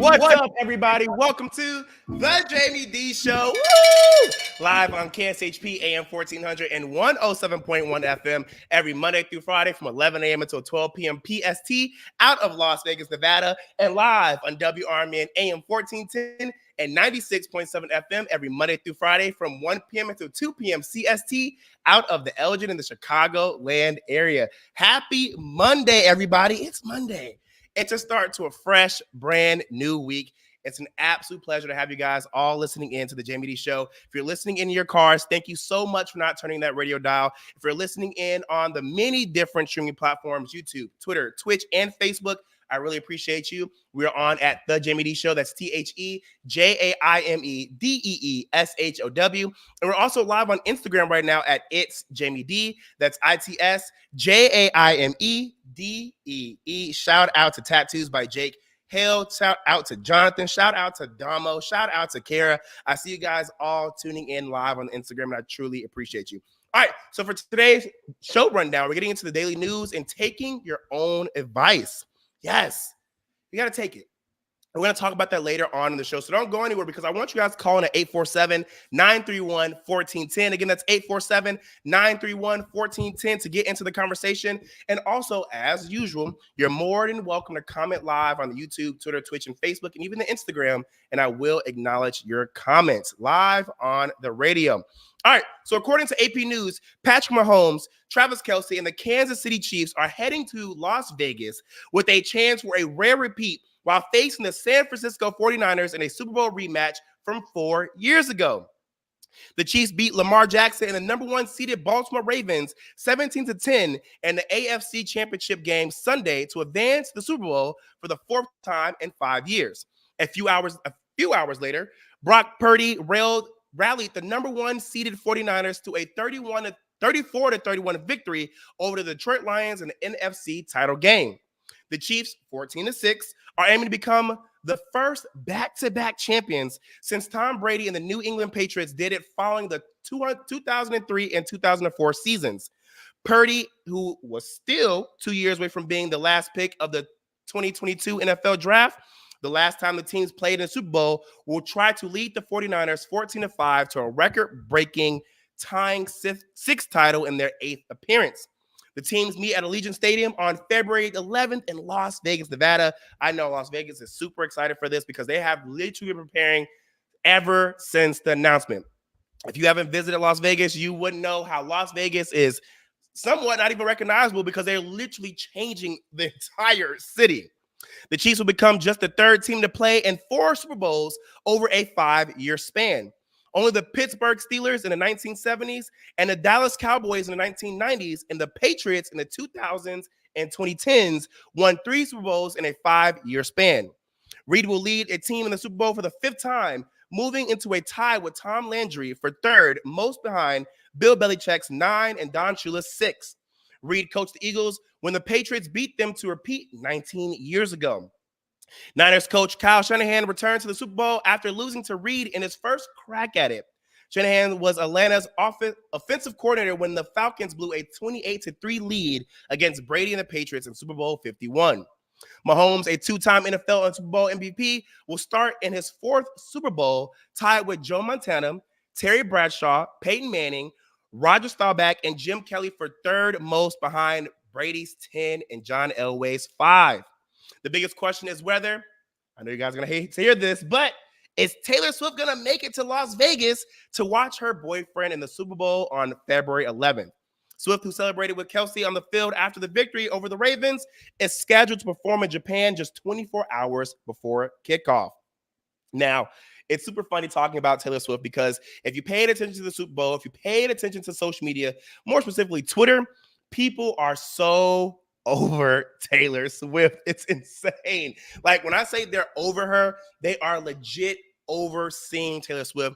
What's up, everybody? Welcome to the Jaime Dee Show. Woo! Live on KSHP AM 1400 and 107.1 FM every Monday through Friday from 11 a.m. until 12 p.m. PST out of Las Vegas, Nevada, and live on WRMN AM 1410 and 96.7 FM every Monday through Friday from 1 p.m. until 2 p.m. CST out of the Elgin and the Chicago land area. Happy Monday, everybody. It's Monday. It's a start to a fresh, brand new week. It's an absolute pleasure to have you guys all listening in to the Jaime Dee Show. If you're listening in your cars, thank you so much for not turning that radio dial. If you're listening in on the many different streaming platforms, YouTube, Twitter, Twitch, and Facebook, I really appreciate you. We're on at The Jaime Dee Show. That's TheJaimeDeeshow. And we're also live on Instagram right now at It's Jaime Dee. That's ITSJAIMEDEE. Shout out to Tattoos by Jake Hale. Shout out to Jonathan. Shout out to Damo. Shout out to Kara. I see you guys all tuning in live on Instagram, and I truly appreciate you. All right, so for today's show rundown, we're getting into the daily news and taking your own advice. Yes, you got to take it. We're going to talk about that later on in the show. So don't go anywhere because I want you guys calling at 847-931-1410. Again, that's 847-931-1410 to get into the conversation. And also, as usual, you're more than welcome to comment live on the YouTube, Twitter, Twitch, and Facebook, and even the Instagram. And I will acknowledge your comments live on the radio. All right, so according to AP News, Patrick Mahomes, Travis Kelce, and the Kansas City Chiefs are heading to Las Vegas with a chance for a rare repeat while facing the San Francisco 49ers in a Super Bowl rematch from 4 years ago. The Chiefs beat Lamar Jackson and the number one seeded Baltimore Ravens 17-10 in the AFC Championship game Sunday to advance the Super Bowl for the fourth time in 5 years. A few hours later, Brock Purdy rallied the number one seeded 49ers to a 34-31 victory over the Detroit Lions in the NFC title game. The Chiefs, 14-6, are aiming to become the first back-to-back champions since Tom Brady and the New England Patriots did it following the 2003 and 2004 seasons. Purdy, who was still 2 years away from being the last pick of the 2022 NFL Draft, the last time the teams played in the Super Bowl, will try to lead the 49ers 14-5 to a record-breaking tying sixth title in their eighth appearance. The teams meet at Allegiant Stadium on February 11th in Las Vegas, Nevada. I know Las Vegas is super excited for this because they have literally been preparing ever since the announcement. If you haven't visited Las Vegas, you wouldn't know how Las Vegas is somewhat not even recognizable because they're literally changing the entire city. The Chiefs will become just the third team to play in 4 Super Bowls over a 5-year span. Only the Pittsburgh Steelers in the 1970s and the Dallas Cowboys in the 1990s and the Patriots in the 2000s and 2010s won 3 Super Bowls in a 5-year span. Reid will lead a team in the Super Bowl for the 5th time, moving into a tie with Tom Landry for 3rd, most behind Bill Belichick's 9 and Don Shula's 6. Reid coached the Eagles when the Patriots beat them to repeat 19 years ago. Niners coach Kyle Shanahan returned to the Super Bowl after losing to Reid in his first crack at it. Shanahan was Atlanta's offensive coordinator when the Falcons blew a 28-3 lead against Brady and the Patriots in Super Bowl 51. Mahomes, a 2-time NFL and Super Bowl MVP, will start in his 4th Super Bowl, tied with Joe Montana, Terry Bradshaw, Peyton Manning, Roger Staubach, and Jim Kelly for 3rd most behind Brady's 10 and John Elway's 5. The biggest question is whether, I know you guys are going to hate to hear this, but is Taylor Swift going to make it to Las Vegas to watch her boyfriend in the Super Bowl on February 11th? Swift, who celebrated with Kelce on the field after the victory over the Ravens, is scheduled to perform in Japan just 24 hours before kickoff. Now, it's super funny talking about Taylor Swift because if you paid attention to the Super Bowl, if you paid attention to social media, more specifically Twitter, people are so over Taylor Swift. It's insane. Like when I say they're over her, they are legit overseeing Taylor Swift.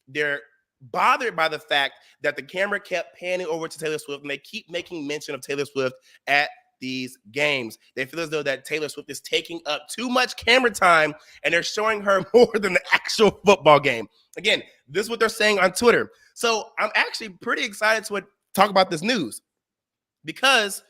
They're bothered by the fact that the camera kept panning over to Taylor Swift and they keep making mention of Taylor Swift at these games. They feel as though that Taylor Swift is taking up too much camera time and they're showing her more than the actual football game. Again, this is what they're saying on Twitter. So I'm actually pretty excited to talk about this news because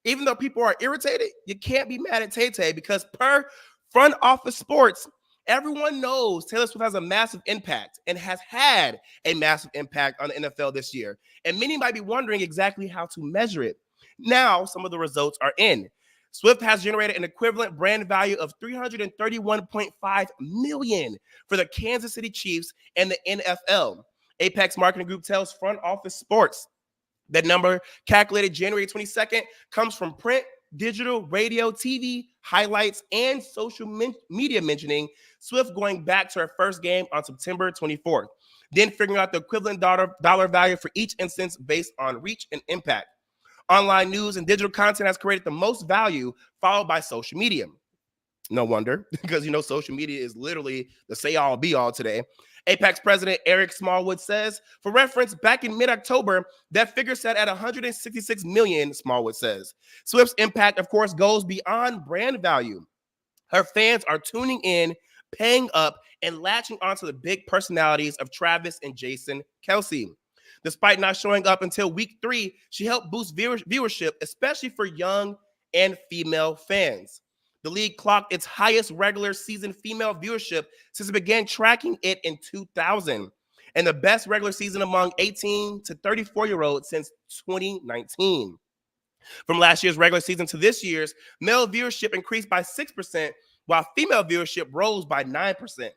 even though people are irritated, you can't be mad at Tay-Tay because per Front Office Sports, Everyone knows Taylor Swift has a massive impact and has had a massive impact on the NFL this year. And many might be wondering exactly how to measure it. Now, some of the results are in. Swift has generated an equivalent brand value of $331.5 million for the Kansas City Chiefs and the NFL. Apex Marketing Group tells Front Office Sports that number, calculated January 22nd, comes from print, digital, radio, TV, highlights, and social media mentioning Swift going back to her first game on September 24th. Then figuring out the equivalent dollar value for each instance based on reach and impact. Online news and digital content has created the most value, followed by social media. No wonder, because social media is literally the say-all be-all today. Apex president Eric Smallwood says, for reference, back in mid-October, that figure sat at $166 million, Smallwood says. Swift's impact, of course, goes beyond brand value. Her fans are tuning in, paying up, and latching onto the big personalities of Travis and Jason Kelce. Despite not showing up until week 3, she helped boost viewership, especially for young and female fans. The league clocked its highest regular season female viewership since it began tracking it in 2000, and the best regular season among 18 to 34-year-olds since 2019. From last year's regular season to this year's, male viewership increased by 6%, while female viewership rose by 9%.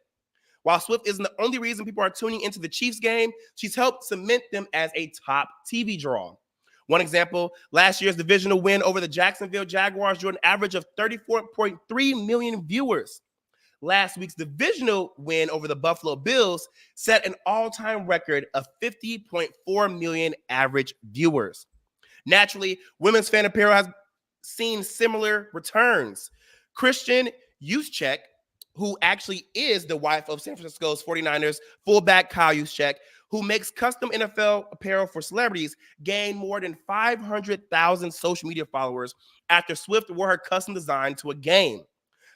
While Swift isn't the only reason people are tuning into the Chiefs game, she's helped cement them as a top TV draw. One example, last year's divisional win over the Jacksonville Jaguars drew an average of 34.3 million viewers. Last week's divisional win over the Buffalo Bills set an all-time record of 50.4 million average viewers. Naturally, women's fan apparel has seen similar returns. Christian Juszczyk, who actually is the wife of San Francisco's 49ers fullback Kyle Juszczyk, who makes custom NFL apparel for celebrities, gained more than 500,000 social media followers after Swift wore her custom design to a game.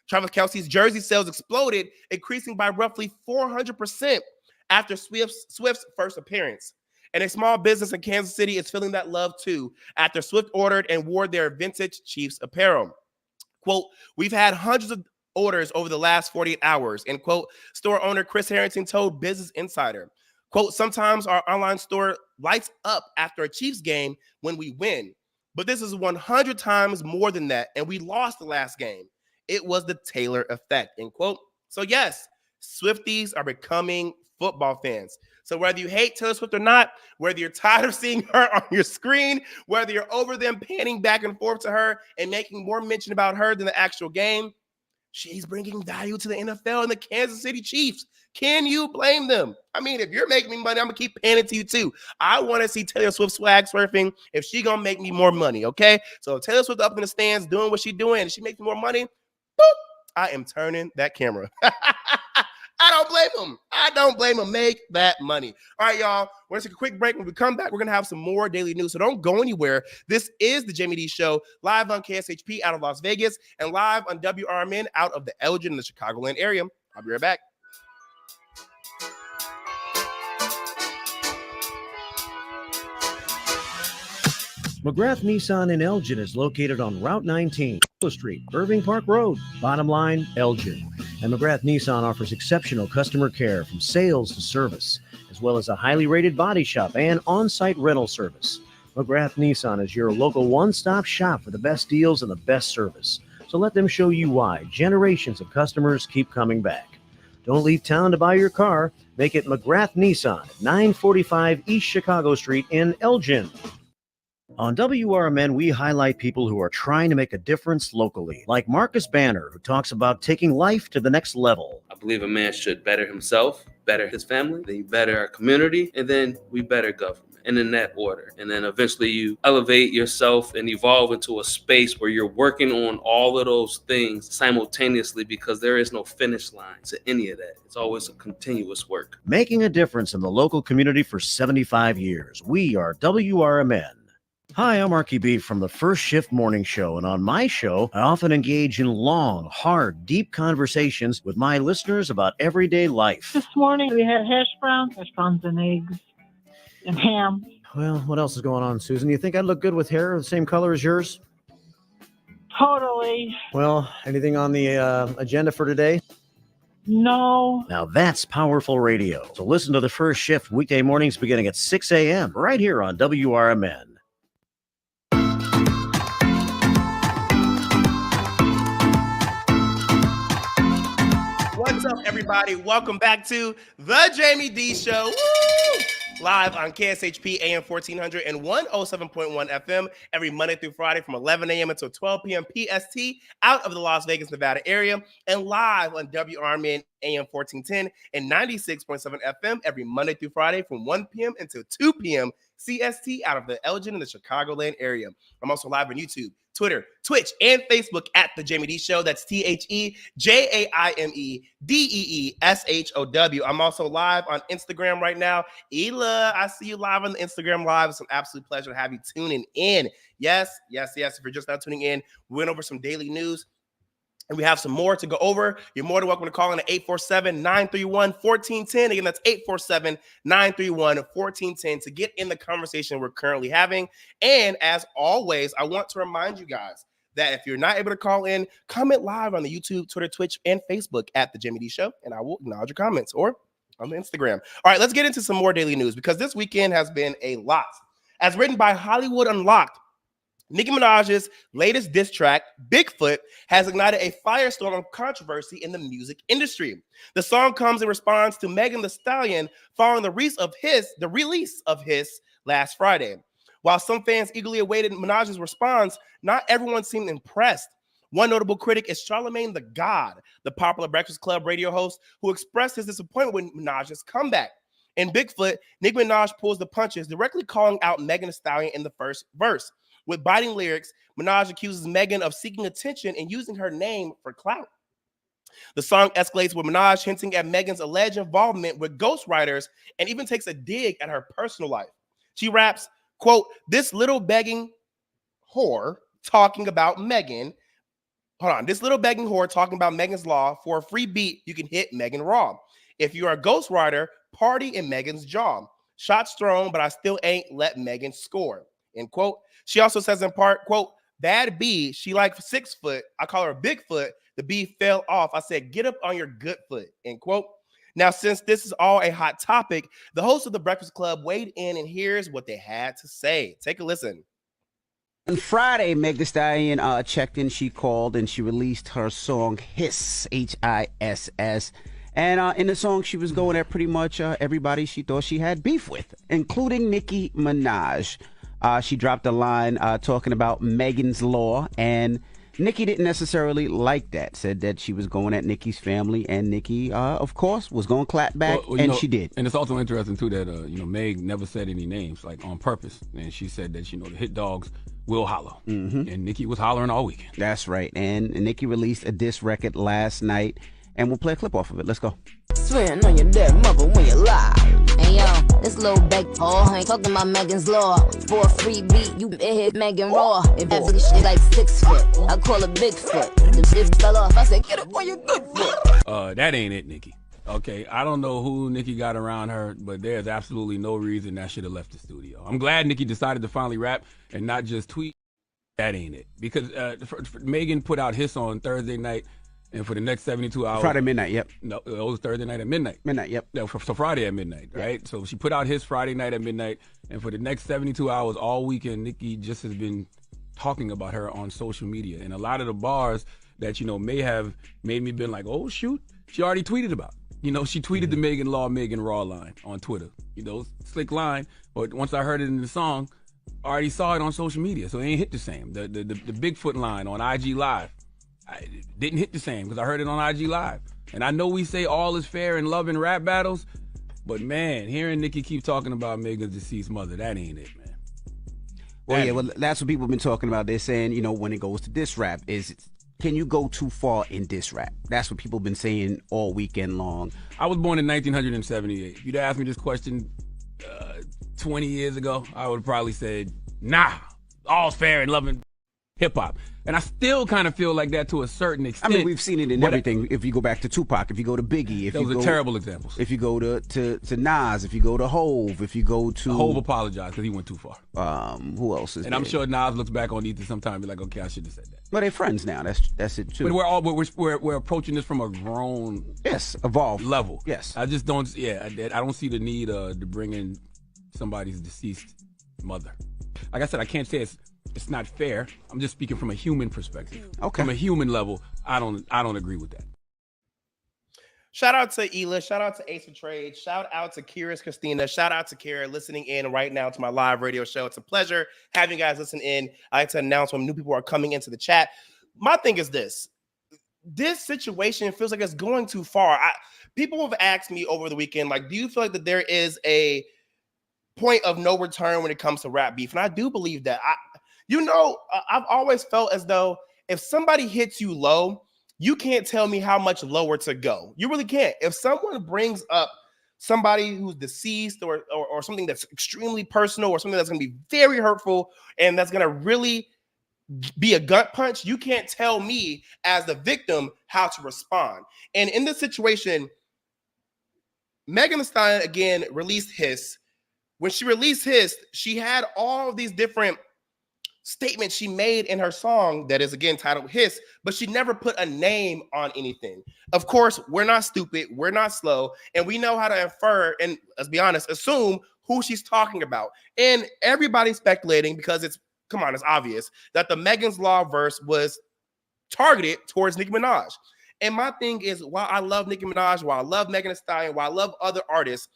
Travis Kelce's jersey sales exploded, increasing by roughly 400% after Swift's first appearance. And a small business in Kansas City is feeling that love too after Swift ordered and wore their vintage Chiefs apparel. Quote, we've had hundreds of orders over the last 48 hours, and quote, store owner Chris Harrington told Business Insider. Quote, sometimes our online store lights up after a Chiefs game when we win, but this is 100 times more than that, and we lost the last game. It was the Taylor effect, end quote. So yes, Swifties are becoming football fans. So whether you hate Taylor Swift or not, whether you're tired of seeing her on your screen, whether you're over them panning back and forth to her and making more mention about her than the actual game, she's bringing value to the NFL and the Kansas City Chiefs. Can you blame them? I mean, if you're making me money, I'm going to keep paying it to you too. I want to see Taylor Swift swag surfing if she going to make me more money, okay? So if Taylor Swift up in the stands doing what she's doing and she makes me more money, boop, I am turning that camera. I don't blame them. I don't blame them. Make that money. All right, y'all. We're going to take a quick break. When we come back, we're going to have some more daily news. So don't go anywhere. This is the Jaime Dee Show, live on KSHP out of Las Vegas and live on WRMN out of the Elgin in the Chicagoland area. I'll be right back. McGrath Nissan in Elgin is located on Route 19, Street, Irving Park Road. Bottom line, Elgin. And McGrath Nissan offers exceptional customer care from sales to service, as well as a highly rated body shop and on-site rental service. McGrath Nissan is your local one-stop shop for the best deals and the best service. So let them show you why generations of customers keep coming back. Don't leave town to buy your car. Make it McGrath Nissan at 945 East Chicago Street in Elgin. On WRMN, we highlight people who are trying to make a difference locally, like Marcus Banner, who talks about taking life to the next level. I believe a man should better himself, better his family, then better our community, and then we better government. And in that order. And then eventually you elevate yourself and evolve into a space where you're working on all of those things simultaneously, because there is no finish line to any of that. It's always a continuous work. Making a difference in the local community for 75 years. We are WRMN. Hi, I'm Marky B from the First Shift Morning Show, and on my show, I often engage in long, hard, deep conversations with my listeners about everyday life. This morning we had hash browns and eggs and ham. Well, what else is going on, Susan? You think I'd look good with hair the same color as yours? Totally. Well, anything on the agenda for today? No. Now that's powerful radio. So listen to the first shift weekday mornings beginning at 6 a.m. right here on WRMN. What's up, everybody? Welcome back to the Jaime Dee Show. Woo! Live on KSHP AM 1400 and 107.1 FM every Monday through Friday from 11 a.m. until 12 p.m. PST out of the Las Vegas, Nevada area, and live on WRMN AM 1410 and 96.7 FM every Monday through Friday from 1 p.m. until 2 p.m. CST out of the Elgin and the Chicagoland area. I'm also live on YouTube, Twitter, Twitch, and Facebook at The Jaime Dee Show. That's TheJaimedEeshow. I'm also live on Instagram right now. Ela, I see you live on the Instagram Live. It's an absolute pleasure to have you tuning in. Yes. If you're just now tuning in, we went over some daily news, and we have some more to go over. You're more than welcome to call in at 847-931-1410. Again, that's 847-931-1410 to get in the conversation we're currently having. And as always, I want to remind you guys that if you're not able to call in, comment live on the YouTube, Twitter, Twitch, and Facebook at The Jaime Dee Show, and I will acknowledge your comments, or on the Instagram. All right, let's get into some more daily news, because this weekend has been a lot. As written by Hollywood Unlocked, Nicki Minaj's latest diss track, Bigfoot, has ignited a firestorm of controversy in the music industry. The song comes in response to Megan Thee Stallion following the release of his last Friday. While some fans eagerly awaited Minaj's response, not everyone seemed impressed. One notable critic is Charlamagne the God, the popular Breakfast Club radio host, who expressed his disappointment with Minaj's comeback. In Bigfoot, Nicki Minaj pulls the punches, directly calling out Megan Thee Stallion in the first verse. With biting lyrics, Minaj accuses Megan of seeking attention and using her name for clout. The song escalates with Minaj hinting at Megan's alleged involvement with ghostwriters and even takes a dig at her personal life. She raps, quote, "This little begging whore talking about Megan. This little begging whore talking about Megan's Law. For a free beat, you can hit Megan raw. If you're a ghostwriter, party in Megan's jaw. Shots thrown, but I still ain't let Megan score." End quote. She also says in part, quote, "Bad B, she like 6 foot. I call her Bigfoot. The B fell off. I said, get up on your good foot." End quote. Now, since this is all a hot topic, the host of the Breakfast Club weighed in, and here's what they had to say. Take a listen. On Friday, Meg Thee Stallion checked in. She called and she released her song Hiss, Hiss. And in the song, she was going at pretty much everybody she thought she had beef with, including Nicki Minaj. She dropped a line talking about Megan's Law, and Nicki didn't necessarily like that. Said that she was going at Nicki's family, and Nicki, of course, was going to clap back, and she did. And it's also interesting too that Meg never said any names, like on purpose, and she said that the hit dogs will holler, and Nicki was hollering all weekend. That's right, and Nicki released a diss record last night, and we'll play a clip off of it. Let's go. Swearing on your dead mother when you lie. Hey yo, this little big oh, ain't talking about Megan's Law. For a free beat, you hit Megan raw. If that big shit like 6 foot, I call it Bigfoot. The bitch fell off, I said, get up on your good foot. That ain't it, Nicki. Okay, I don't know who Nicki got around her, but there's absolutely no reason that should have left the studio. I'm glad Nicki decided to finally rap and not just tweet. That ain't it. Because Megan put out Hiss on Thursday night, and for the next 72 hours. Friday midnight, yep. No, it was Thursday night at midnight. Midnight, yep. No, so Friday at midnight, right? So she put out Hiss Friday night at midnight, and for the next 72 hours, all weekend, Nicki just has been talking about her on social media. And a lot of the bars that, may have made me been like, oh, shoot, she already tweeted about. She tweeted the Megan Law, Megan Raw line on Twitter. Slick line, but once I heard it in the song, I already saw it on social media, so it ain't hit the same. The Bigfoot line on IG Live, it didn't hit the same because I heard it on IG Live. And I know we say all is fair in love and rap battles, but man, hearing Nicki keep talking about Megan's deceased mother, that ain't it, man. Well, that's what people have been talking about. They're saying, when it goes to diss rap, can you go too far in diss rap? That's what people have been saying all weekend long. I was born in 1978. If you'd asked me this question 20 years ago, I would have probably said, nah, all's fair in love and hip hop. And I still kind of feel like that to a certain I extent. mean, we've seen it in everything. If you go back to Tupac, if you go to Biggie, if those you are go, terrible examples. If you go to Nas, if you go to Hove, if you go to Hove apologized because he went too far. Who else is? And I'm sure Nas looks back on Ether sometime and be like, okay, I should have said that. Well, they're friends now. That's it too. But we're approaching this from a grown evolved level. Yes, I just don't. Yeah, I don't see the need to bring in somebody's deceased mother. Like I said, I can't say it's not fair. I'm just speaking from a human perspective. Okay. From a human level, I don't agree with that. Shout out to Ela. Shout out to Ace of Trade. Shout out to Kira's Christina. Shout out to Kira listening in right now to my live radio show. It's a pleasure having you guys listen in. I like to announce when new people are coming into the chat. My thing is this. This situation feels like it's going too far. People have asked me over the weekend, like, do you feel like that there is a point of no return when it comes to rap beef? And I do believe that. I've always felt as though if somebody hits you low, you can't tell me how much lower to go. You really can't. If someone brings up somebody who's deceased or something that's extremely personal or something that's going to be very hurtful and that's going to really be a gut punch, you can't tell me as the victim how to respond. And in this situation, Megan Thee Stallion again released Hiss. When she released Hiss, she had all of these different statement she made in her song that is again titled Hiss, but she never put a name on anything. Of course, we're not stupid, we're not slow, and we know how to infer and, let's be honest, assume who she's talking about. And everybody's speculating because it's obvious that the Megan's Law verse was targeted towards Nicki Minaj. And my thing is, while I love Nicki Minaj, while I love Megan Thee Stallion, while I love other artists,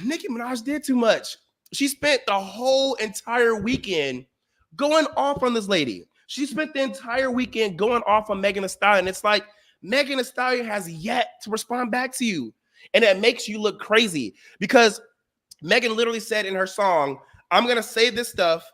Nicki Minaj did too much. She spent the whole entire weekend going off on this lady. She spent the entire weekend going off on Megan Thee Stallion. It's like Megan Thee Stallion has yet to respond back to you. And it makes you look crazy because Megan literally said in her song, I'm going to say this stuff,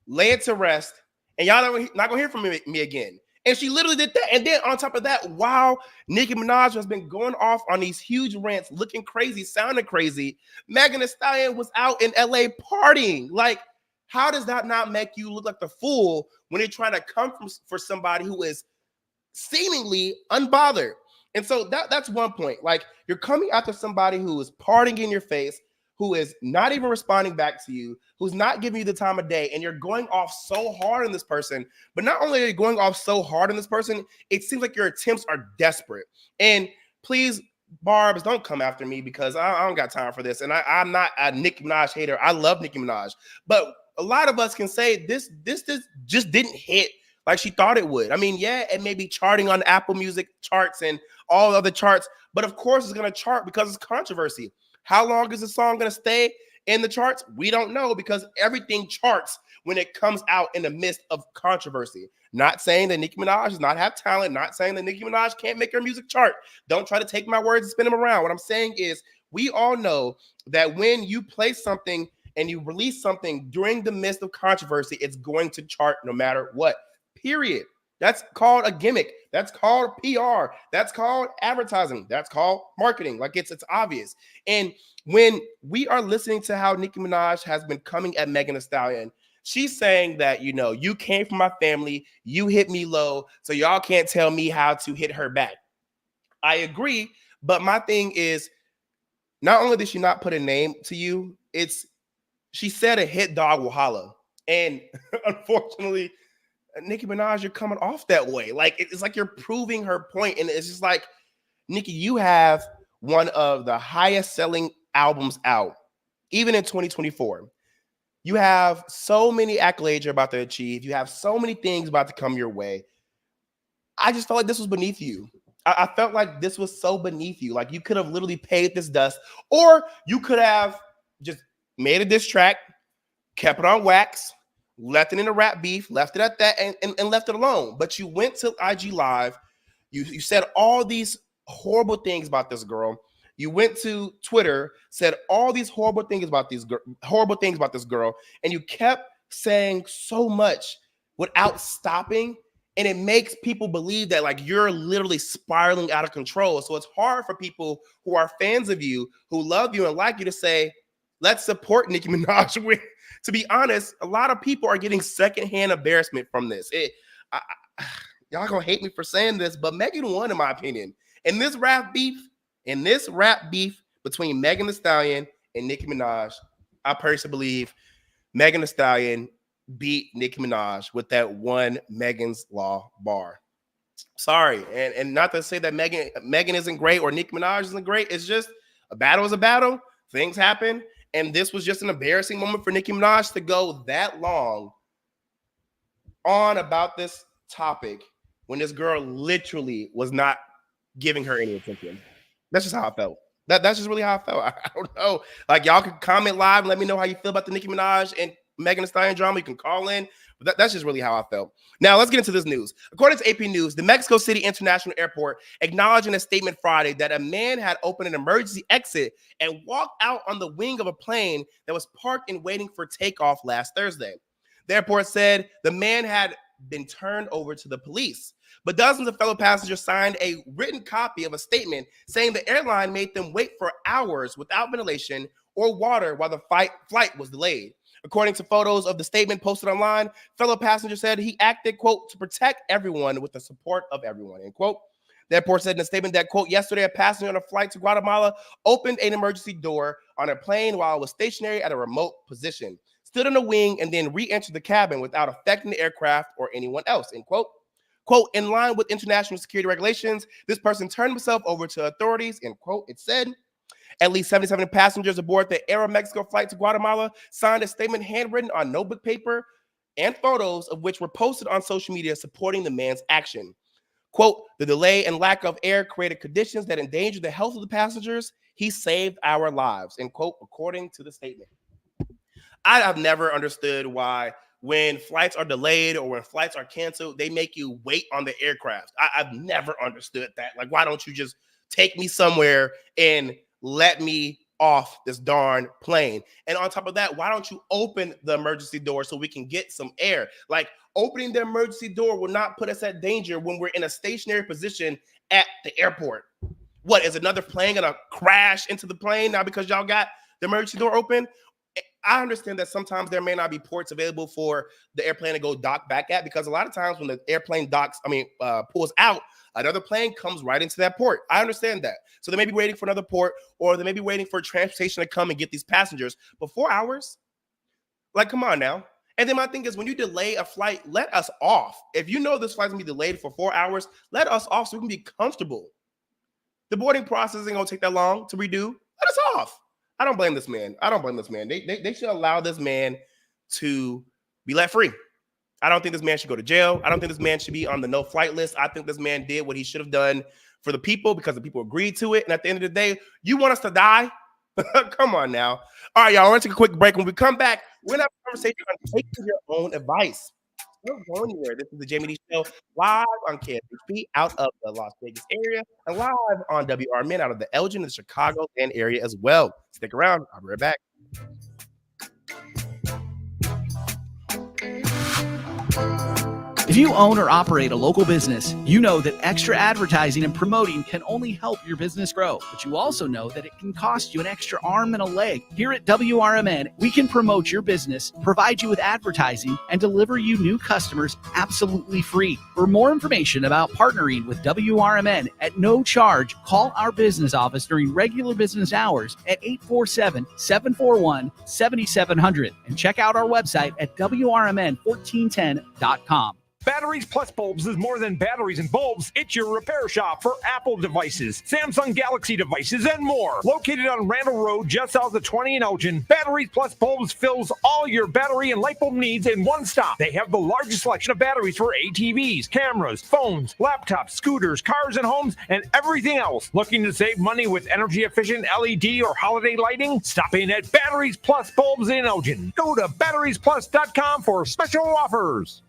lay it to rest, and y'all not going to hear from me again. And she literally did that. And then on top of that, while Nicki Minaj has been going off on these huge rants, looking crazy, sounding crazy, Megan Thee Stallion was out in LA partying. Like, how does that not make you look like the fool when you're trying to come for somebody who is seemingly unbothered? And so that's one point. Like, you're coming after somebody who is partying in your face, who is not even responding back to you, who's not giving you the time of day, and you're going off so hard on this person. But not only are you going off so hard on this person, it seems like your attempts are desperate. And please, Barbs, don't come after me because I don't got time for this. And I'm not a Nicki Minaj hater. I love Nicki Minaj. But a lot of us can say this just didn't hit like she thought it would. I mean, yeah, it may be charting on Apple Music charts and all other charts, but of course it's going to chart because it's controversy. How long is the song going to stay in the charts? We don't know because everything charts when it comes out in the midst of controversy. Not saying that Nicki Minaj does not have talent, not saying that Nicki Minaj can't make her music chart. Don't try to take my words and spin them around. What I'm saying is we all know that when you play something and you release something during the midst of controversy, it's going to chart no matter what, period. That's called a gimmick. That's called PR. That's called advertising. That's called marketing. Like it's obvious. And when we are listening to how Nicki Minaj has been coming at Megan Thee Stallion, she's saying that, you came from my family, you hit me low, so y'all can't tell me how to hit her back. I agree, but my thing is, not only did she not put a name to you, she said a hit dog will holla. And unfortunately, Nicki Minaj, you're coming off that way. Like, it's like you're proving her point. And it's just like, Nicki, you have one of the highest selling albums out, even in 2024. You have so many accolades you're about to achieve. You have so many things about to come your way. I just felt like this was beneath you. I felt like this was so beneath you. Like, you could have literally paid this dust, or you could have just made a diss track, kept it on wax, left it in a rap beef, left it at that, and left it alone. But you went to IG Live. You said all these horrible things about this girl. You went to Twitter, said all these horrible things about this girl, and you kept saying so much without stopping. And it makes people believe that like you're literally spiraling out of control. So it's hard for people who are fans of you, who love you and like you, to say, Let's support Nicki Minaj. To be honest, a lot of people are getting secondhand embarrassment from this. Y'all gonna hate me for saying this, but Megan won, in my opinion. In this rap beef between Megan Thee Stallion and Nicki Minaj, I personally believe Megan Thee Stallion beat Nicki Minaj with that one Megan's Law bar. Sorry, and not to say that Megan isn't great or Nicki Minaj isn't great. It's just a battle is a battle. Things happen, and this was just an embarrassing moment for Nicki Minaj to go that long on about this topic when this girl literally was not giving her any attention. That's just how I felt. That's just really how I felt. I don't know. Like, y'all can comment live and let me know how you feel about the Nicki Minaj and Megan Thee Stallion drama. You can call in. But that's just really how I felt. Now, let's get into this news. According to AP News, the Mexico City International Airport acknowledged in a statement Friday that a man had opened an emergency exit and walked out on the wing of a plane that was parked and waiting for takeoff last Thursday. The airport said the man had been turned over to the police, but dozens of fellow passengers signed a written copy of a statement saying the airline made them wait for hours without ventilation or water while the flight was delayed. According to photos of the statement posted online, fellow passengers said he acted, quote, to protect everyone with the support of everyone, end quote. The airport said in a statement that, quote, yesterday a passenger on a flight to Guatemala opened an emergency door on a plane while it was stationary at a remote position, stood in the wing, and then re-entered the cabin without affecting the aircraft or anyone else, end quote. Quote, in line with international security regulations, this person turned himself over to authorities, end quote, it said. At least 77 passengers aboard the Aeromexico flight to Guatemala signed a statement handwritten on notebook paper and photos of which were posted on social media supporting the man's action. Quote, the delay and lack of air created conditions that endangered the health of the passengers. He saved our lives, end quote, according to the statement. I have never understood why when flights are delayed or when flights are canceled, they make you wait on the aircraft. I've never understood that. Like, why don't you just take me somewhere and let me off this darn plane? And on top of that, why don't you open the emergency door so we can get some air? Like, opening the emergency door will not put us at danger when we're in a stationary position at the airport. What, is another plane gonna crash into the plane now because y'all got the emergency door open? I understand that sometimes there may not be ports available for the airplane to go dock back at, because a lot of times when the airplane pulls out, another plane comes right into that port. I understand that. So they may be waiting for another port, or they may be waiting for transportation to come and get these passengers. But 4 hours? Like, come on now. And then my thing is, when you delay a flight, let us off. If you know this flight's gonna be delayed for 4 hours, let us off so we can be comfortable. The boarding process isn't gonna take that long to redo. Let us off. I don't blame this man. They should allow this man to be let free. I don't think this man should go to jail. I don't think this man should be on the no-flight list. I think this man did what he should have done for the people because the people agreed to it. And at the end of the day, you want us to die? Come on now. All right, y'all, I want to take a quick break. When we come back, we're going to have a conversation on taking your own advice. Don't go anywhere. This is the Jaime Dee Show, live on KSHP out of the Las Vegas area and live on WRMN out of the Elgin and Chicago area as well. Stick around. I'll be right back. If you own or operate a local business, you know that extra advertising and promoting can only help your business grow. But you also know that it can cost you an extra arm and a leg. Here at WRMN, we can promote your business, provide you with advertising, and deliver you new customers absolutely free. For more information about partnering with WRMN at no charge, call our business office during regular business hours at 847-741-7700 and check out our website at WRMN1410.com. Batteries Plus Bulbs is more than batteries and bulbs. It's your repair shop for Apple devices, Samsung Galaxy devices, and more. Located on Randall Road, just south of 20 in Elgin, Batteries Plus Bulbs fills all your battery and light bulb needs in one stop. They have the largest selection of batteries for ATVs, cameras, phones, laptops, scooters, cars and homes, and everything else. Looking to save money with energy-efficient LED or holiday lighting? Stop in at Batteries Plus Bulbs in Elgin. Go to batteriesplus.com for special offers.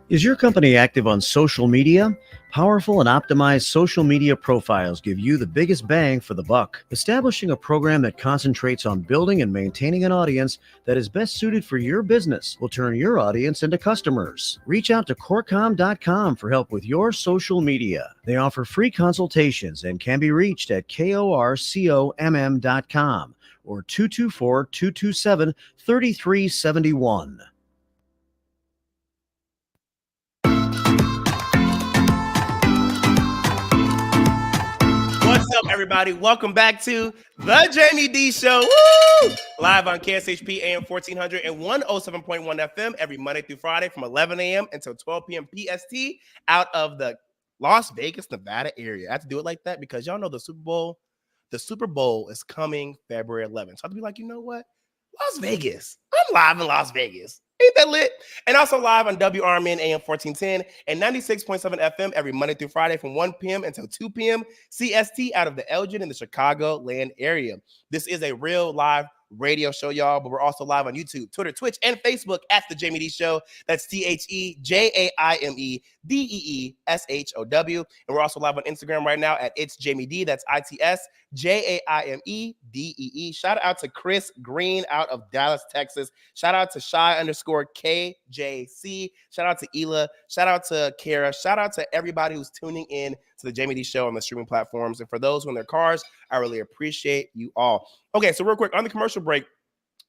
Is your company active on social media? Powerful and optimized social media profiles give you the biggest bang for the buck. Establishing a program that concentrates on building and maintaining an audience that is best suited for your business will turn your audience into customers. Reach out to Corcom.com for help with your social media. They offer free consultations and can be reached at KORCOMM.com or 224-227-3371. What's up, everybody? Welcome back to the Jaime Dee Show. Woo! Live on KSHP AM 1400 and 107.1 FM every Monday through Friday from 11 a.m. until 12 p.m. PST out of the Las Vegas, Nevada area. I have to do it like that because y'all know the Super Bowl is coming February 11th. So I have to be like, you know what? Las Vegas. I'm live in Las Vegas. Ain't that lit? And also live on WRMN AM 1410 and 96.7 FM every Monday through Friday from 1 p.m. until 2 p.m. CST out of the Elgin in the Chicagoland area. This is a real live radio show, y'all, but we're also live on YouTube, Twitter, Twitch, and Facebook at The Jaime Dee Show. That's TheJaimeDeeshow. And we're also live on Instagram right now at It's Jaime Dee. That's ITSJaimedee. Shout out to Chris Green out of Dallas, Texas. Shout out to Shy_KJC. Shout out to Ela. Shout out to Kara. Shout out to everybody who's tuning in to The Jaime Dee Show on the streaming platforms. And for those who are in their cars, I really appreciate you all. Okay, so real quick, on the commercial break,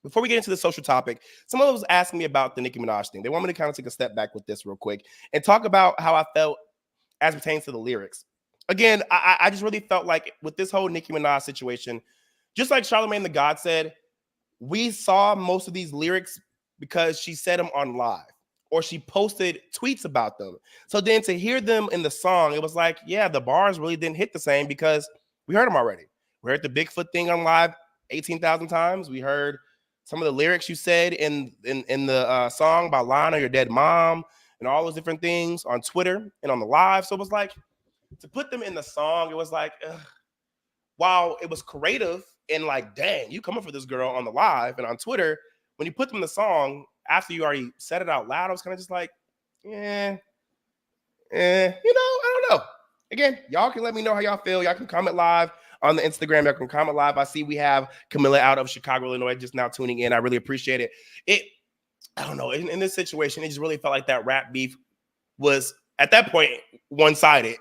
before we get into the social topic, someone was asking me about the Nicki Minaj thing. They want me to kind of take a step back with this real quick and talk about how I felt as pertains to the lyrics. Again, I just really felt like with this whole Nicki Minaj situation, just like Charlamagne the God said, we saw most of these lyrics because she said them on live or she posted tweets about them. So then to hear them in the song, it was like, yeah, the bars really didn't hit the same because we heard them already. We heard the Bigfoot thing on live 18,000 times. We heard some of the lyrics you said in the song about lying on your dead mom and all those different things on Twitter and on the live. So it was like, to put them in the song, it was like, while it was creative and like, dang, you coming for this girl on the live and on Twitter, when you put them in the song, after you already said it out loud, I was kind of just like, I don't know. Again, y'all can let me know how y'all feel. Y'all can comment live on the Instagram. Y'all can comment live. I see we have Camilla out of Chicago, Illinois, just now tuning in. I really appreciate it. I don't know. In this situation, it just really felt like that rap beef was, at that point, one-sided.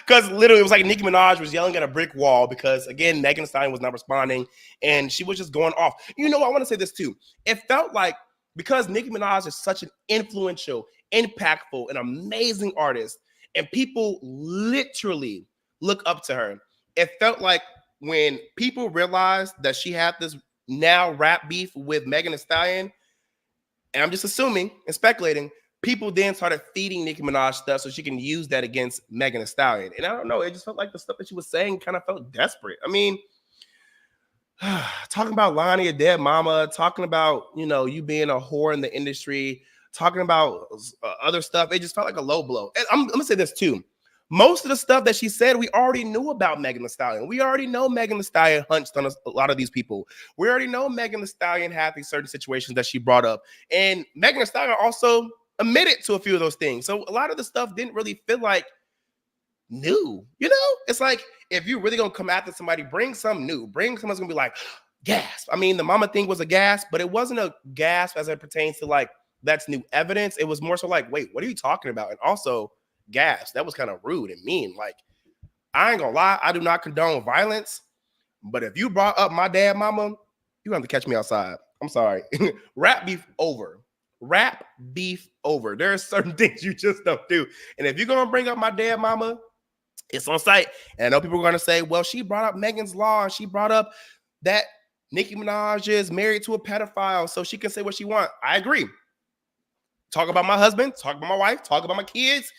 Because literally, it was like Nicki Minaj was yelling at a brick wall because, again, Megan Thee Stallion was not responding, and she was just going off. You know what? I want to say this, too. It felt like, because Nicki Minaj is such an influential, impactful, and amazing artist, and people literally look up to her, it felt like when people realized that she had this now rap beef with Megan Thee Stallion, and I'm just assuming and speculating, people then started feeding Nicki Minaj stuff so she can use that against Megan Thee Stallion. And I don't know, it just felt like the stuff that she was saying kind of felt desperate. I mean, talking about lying to your dead mama, talking about, you being a whore in the industry, talking about other stuff, it just felt like a low blow. And I'm going to say this too. Most of the stuff that she said, we already knew about Megan Thee Stallion. We already know Megan Thee Stallion hunched on a lot of these people. We already know Megan Thee Stallion had these certain situations that she brought up. And Megan Thee Stallion also admitted to a few of those things. So a lot of the stuff didn't really feel like new. It's like, if you're really going to come after somebody, bring something new. Bring someone's going to be like, gasp. I mean, the mama thing was a gasp, but it wasn't a gasp as it pertains to like, that's new evidence. It was more so like, wait, what are you talking about? And also, gas. That was kind of rude and mean. Like, I ain't gonna lie, I do not condone violence, but if you brought up my dad mama, you have to catch me outside. I'm sorry. Rap beef over. Rap beef over. There are certain things you just don't do. And if you're gonna bring up my dad mama, it's on site. And I know people are gonna say, well, she brought up Megan's Law and she brought up that Nicki Minaj is married to a pedophile, so she can say what she wants. I agree. Talk about my husband, talk about my wife, talk about my kids.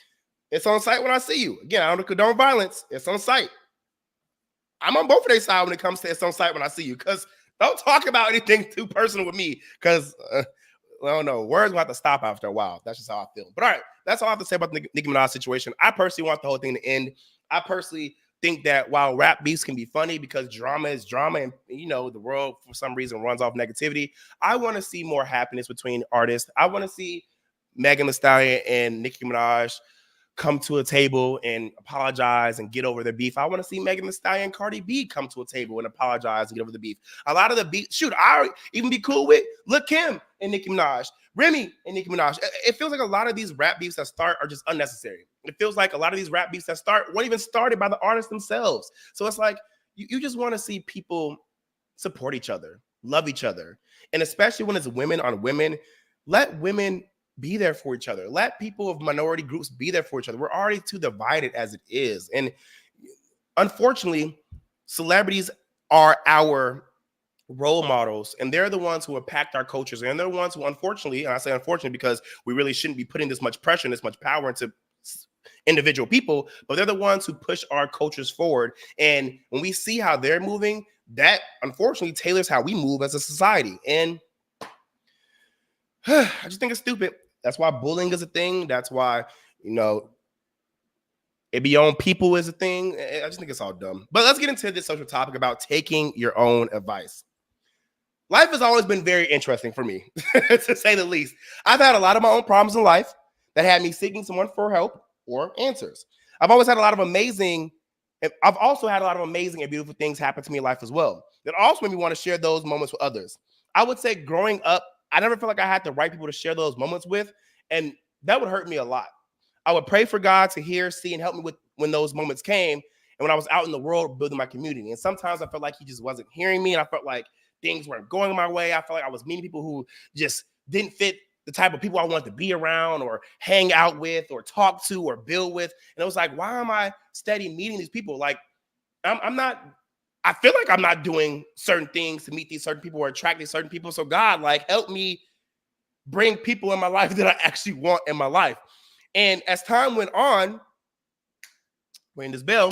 It's on site when I see you. Again, I don't condone violence. It's on site. I'm on both of their side when it comes to it's on site when I see you. Because don't talk about anything too personal with me. Because, I don't know, words will have to stop after a while. That's just how I feel. But all right, that's all I have to say about the Nicki Minaj situation. I personally want the whole thing to end. I personally think that while rap beefs can be funny because drama is drama and, the world for some reason runs off negativity, I want to see more happiness between artists. I want to see Megan Thee Stallion and Nicki Minaj come to a table and apologize and get over their beef. I want to see Megan Thee Stallion and Cardi B come to a table and apologize and get over the beef. A lot of the beef, I even be cool with Lil' Kim and Nicki Minaj, Remy and Nicki Minaj. It feels like a lot of these rap beefs that start are just unnecessary. It feels like a lot of these rap beefs that start weren't even started by the artists themselves. So it's like, you just want to see people support each other, love each other. And especially when it's women on women, let women be there for each other. Let people of minority groups be there for each other. We're already too divided as it is. And unfortunately, celebrities are our role models, and they're the ones who impact our cultures. And they're the ones who, unfortunately, and I say unfortunately because we really shouldn't be putting this much pressure and this much power into individual people, but they're the ones who push our cultures forward. And when we see how they're moving, that unfortunately tailors how we move as a society. And I just think it's stupid. That's why bullying is a thing. That's why, it be on people is a thing. I just think it's all dumb. But let's get into this social topic about taking your own advice. Life has always been very interesting for me, to say the least. I've had a lot of my own problems in life that had me seeking someone for help or answers. I've also had a lot of amazing and beautiful things happen to me in life as well. That also made me want to share those moments with others. I would say growing up, I never felt like I had the right people to share those moments with, and that would hurt me a lot. I would pray for God to hear, see, and help me with when those moments came, and when I was out in the world building my community. And sometimes I felt like he just wasn't hearing me, and I felt like things weren't going my way. I felt like I was meeting people who just didn't fit the type of people I wanted to be around or hang out with or talk to or build with. And it was like, why am I steady meeting these people? Like, I feel like I'm not doing certain things to meet these certain people or attract these certain people. So God, like, help me bring people in my life that I actually want in my life. And as time went on, ring this bell,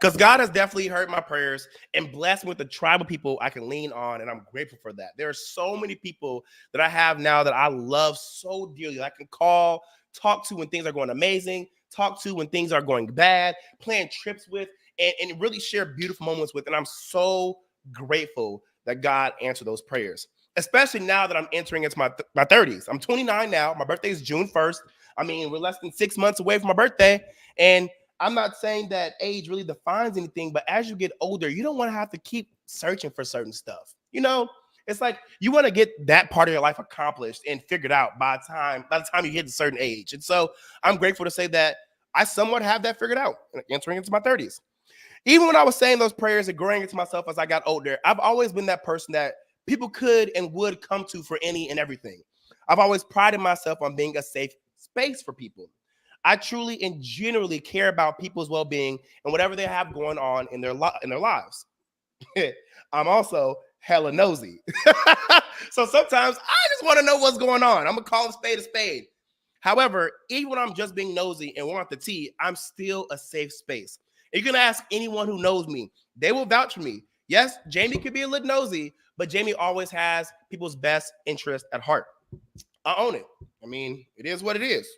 because God has definitely heard my prayers and blessed me with the tribe of people I can lean on, and I'm grateful for that. There are so many people that I have now that I love so dearly that I can call, talk to when things are going amazing, talk to when things are going bad, plan trips with, and really share beautiful moments with. And I'm so grateful that God answered those prayers, especially now that I'm entering into my 30s. I'm 29 now. My birthday is June 1st. I mean, we're less than 6 months away from my birthday. And I'm not saying that age really defines anything, but as you get older, you don't want to have to keep searching for certain stuff. It's like you want to get that part of your life accomplished and figured out by the time you hit a certain age. And so I'm grateful to say that I somewhat have that figured out entering into my 30s. Even when I was saying those prayers and growing into myself as I got older, I've always been that person that people could and would come to for any and everything. I've always prided myself on being a safe space for people. I truly and genuinely care about people's well-being and whatever they have going on in their lives. I'm also hella nosy. So sometimes I just want to know what's going on. I'm going to call a spade a spade. However, even when I'm just being nosy and want the tea, I'm still a safe space. You can ask anyone who knows me. They will vouch for me. Yes, Jamie could be a little nosy, but Jamie always has people's best interest at heart. I own it. I mean, it is what it is.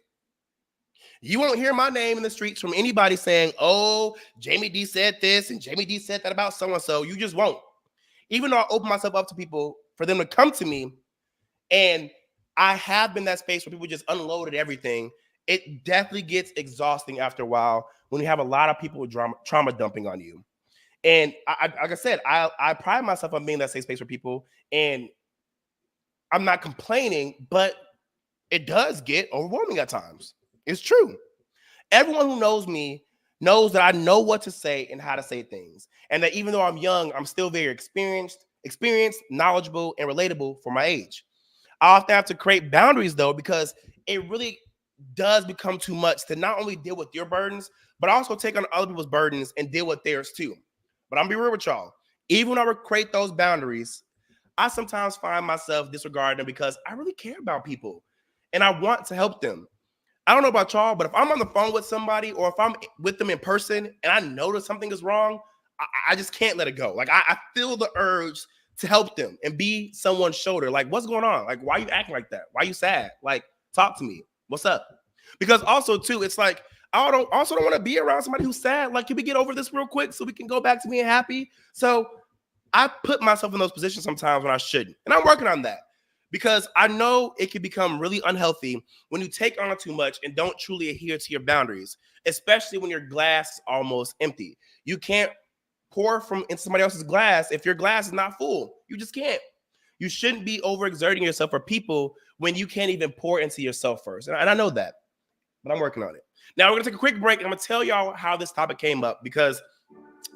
You won't hear my name in the streets from anybody saying, oh, Jaime Dee said this and Jaime Dee said that about so-and-so. You just won't. Even though I open myself up to people for them to come to me, and I have been that space where people just unloaded everything, it definitely gets exhausting after a while when you have a lot of people with trauma dumping on you. And like I said, I pride myself on being that safe space for people, and I'm not complaining, but it does get overwhelming at times. It's true. Everyone who knows me knows that I know what to say and how to say things. And that even though I'm young, I'm still very experienced, knowledgeable, and relatable for my age. I often have to create boundaries, though, because it really does become too much to not only deal with your burdens, but also take on other people's burdens and deal with theirs too. But I'm gonna be real with y'all. Even when I would create those boundaries, I sometimes find myself disregarding them because I really care about people and I want to help them. I don't know about y'all, but if I'm on the phone with somebody or if I'm with them in person and I notice something is wrong, I just can't let it go. Like I feel the urge to help them and be someone's shoulder. Like, what's going on? Like, why are you acting like that? Why are you sad? Like, talk to me. What's up? Because also too, it's like, I don't want to be around somebody who's sad. Like, can we get over this real quick so we can go back to being happy? So I put myself in those positions sometimes when I shouldn't. And I'm working on that because I know it can become really unhealthy when you take on too much and don't truly adhere to your boundaries, especially when your glass is almost empty. You can't pour from into somebody else's glass if your glass is not full. You just can't. You shouldn't be overexerting yourself for people when you can't even pour into yourself first. And I know that, but I'm working on it. Now we're gonna take a quick break and I'm gonna tell y'all how this topic came up because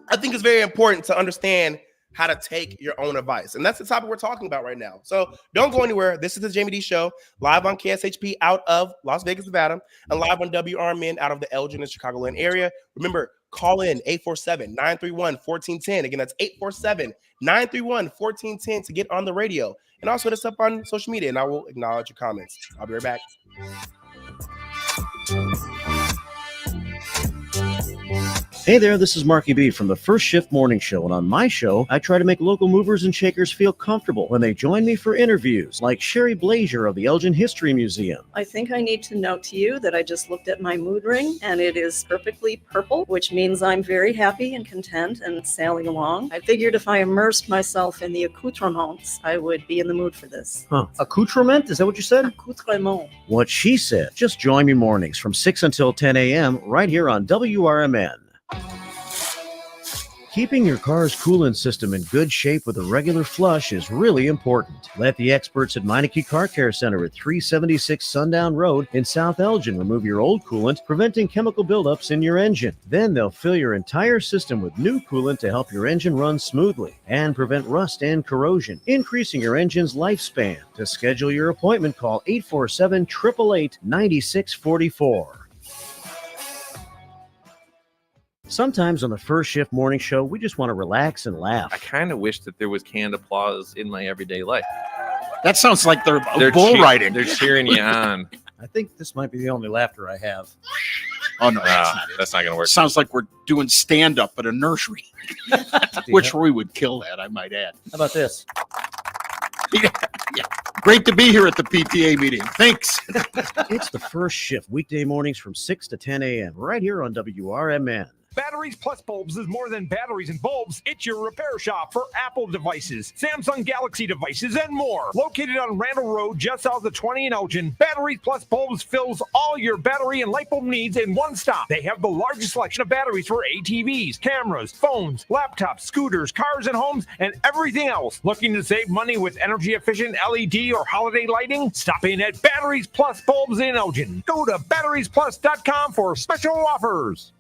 I think it's very important to understand how to take your own advice. And that's the topic we're talking about right now. So don't go anywhere. This is the Jaime Dee Show, live on KSHP out of Las Vegas, Nevada, and live on WRMN out of the Elgin and Chicagoland area. Remember, call in 847-931-1410. Again, that's 847-931-1410 to get on the radio. And also hit us up on social media, and I will acknowledge your comments. I'll be right back. Hey there, this is Marky B from the First Shift Morning Show, and on my show, I try to make local movers and shakers feel comfortable when they join me for interviews, like Sherry Blazier of the Elgin History Museum. I think I need to note to you that I just looked at my mood ring, and it is perfectly purple, which means I'm very happy and content and sailing along. I figured if I immersed myself in the accoutrements, I would be in the mood for this. Huh. Accoutrement? Is that what you said? Accoutrement. What she said. Just join me mornings from 6 until 10 a.m. right here on WRMN. Keeping your car's coolant system in good shape with a regular flush is really important. Let the experts at Meineke Car Care Center at 376 Sundown Road in South Elgin remove your old coolant, preventing chemical buildups in your engine. Then they'll fill your entire system with new coolant to help your engine run smoothly and prevent rust and corrosion, increasing your engine's lifespan. To schedule your appointment, call 847-888-9644. Sometimes on the First Shift Morning Show, we just want to relax and laugh. I kind of wish that there was canned applause in my everyday life. That sounds like they're bull riding. They're cheering you on. I think this might be the only laughter I have. Oh, no, that's not going to work. Sounds like we're doing stand-up at a nursery, which we would kill that, I might add. How about this? Yeah. Great to be here at the PTA meeting. Thanks. It's the First Shift, weekday mornings from 6 to 10 a.m. right here on WRMN. Batteries Plus Bulbs is more than batteries and bulbs. It's your repair shop for Apple devices, Samsung Galaxy devices, and more. Located on Randall Road, just south of 20 in Elgin, Batteries Plus Bulbs fills all your battery and light bulb needs in one stop. They have the largest selection of batteries for ATVs, cameras, phones, laptops, scooters, cars and homes, and everything else. Looking to save money with energy-efficient LED or holiday lighting? Stop in at Batteries Plus Bulbs in Elgin. Go to batteriesplus.com for special offers.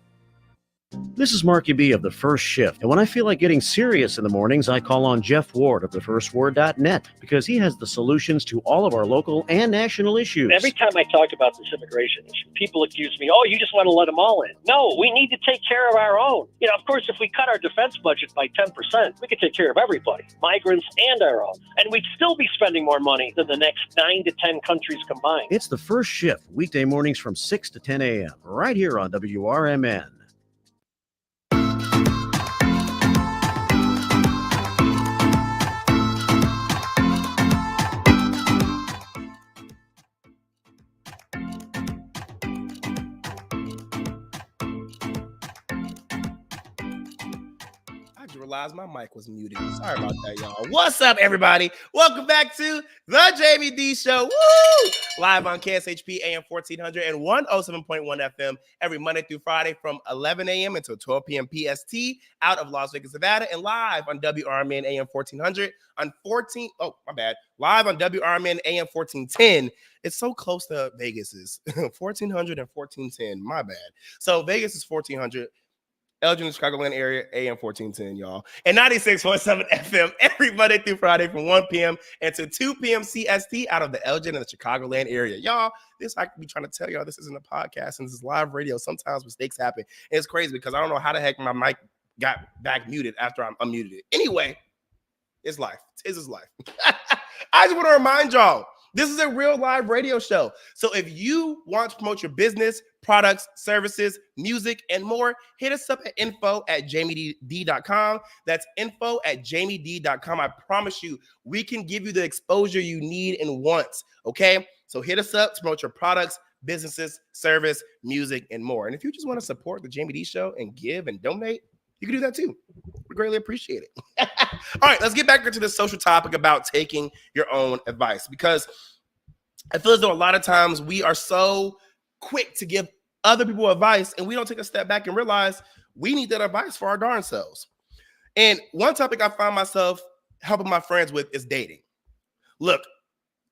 This is Marky B of the First Shift, and when I feel like getting serious in the mornings, I call on Jeff Ward of thefirstword.net because he has the solutions to all of our local and national issues. Every time I talk about this immigration issue, people accuse me, oh, you just want to let them all in. No, we need to take care of our own. You know, of course, if we cut our defense budget by 10%, we could take care of everybody, migrants and our own, and we'd still be spending more money than the next 9 to 10 countries combined. It's the First Shift, weekday mornings from 6 to 10 a.m., right here on WRMN. Realized my mic was muted. Sorry about that, y'all. What's up, everybody? Welcome back to the Jaime Dee Show. Woo! Live on KSHP AM 1400 and 107.1 FM every Monday through Friday from 11 a.m. until 12 p.m. PST out of Las Vegas, Nevada, and live on WRMN AM 1400 on live on WRMN AM 1410. It's so close to Vegas's 1400 and 1410. My bad. So Vegas is 1400. Elgin, Chicagoland area, AM 1410, y'all. And 96.7 FM every Monday through Friday from 1 p.m. until 2 p.m. CST out of the Elgin and the Chicagoland area. Y'all, I could be trying to tell y'all this isn't a podcast and this is live radio. Sometimes mistakes happen. And it's crazy because I don't know how the heck my mic got back muted after I unmuted it. Anyway, it's life. This is life. I just want to remind y'all, this is a real live radio show. So if you want to promote your business, products, services, music, and more, hit us up at info@JaimeDee.com. That's info@JaimeDee.com. I promise you, we can give you the exposure you need and want, okay? So hit us up to promote your products, businesses, service, music, and more. And if you just want to support the Jaime Dee Show and give and donate, you can do that too. We greatly appreciate it. All right, let's get back into the social topic about taking your own advice, because I feel as though a lot of times we are so quick to give other people advice and we don't take a step back and realize we need that advice for our darn selves. And one topic I find myself helping my friends with is dating. Look,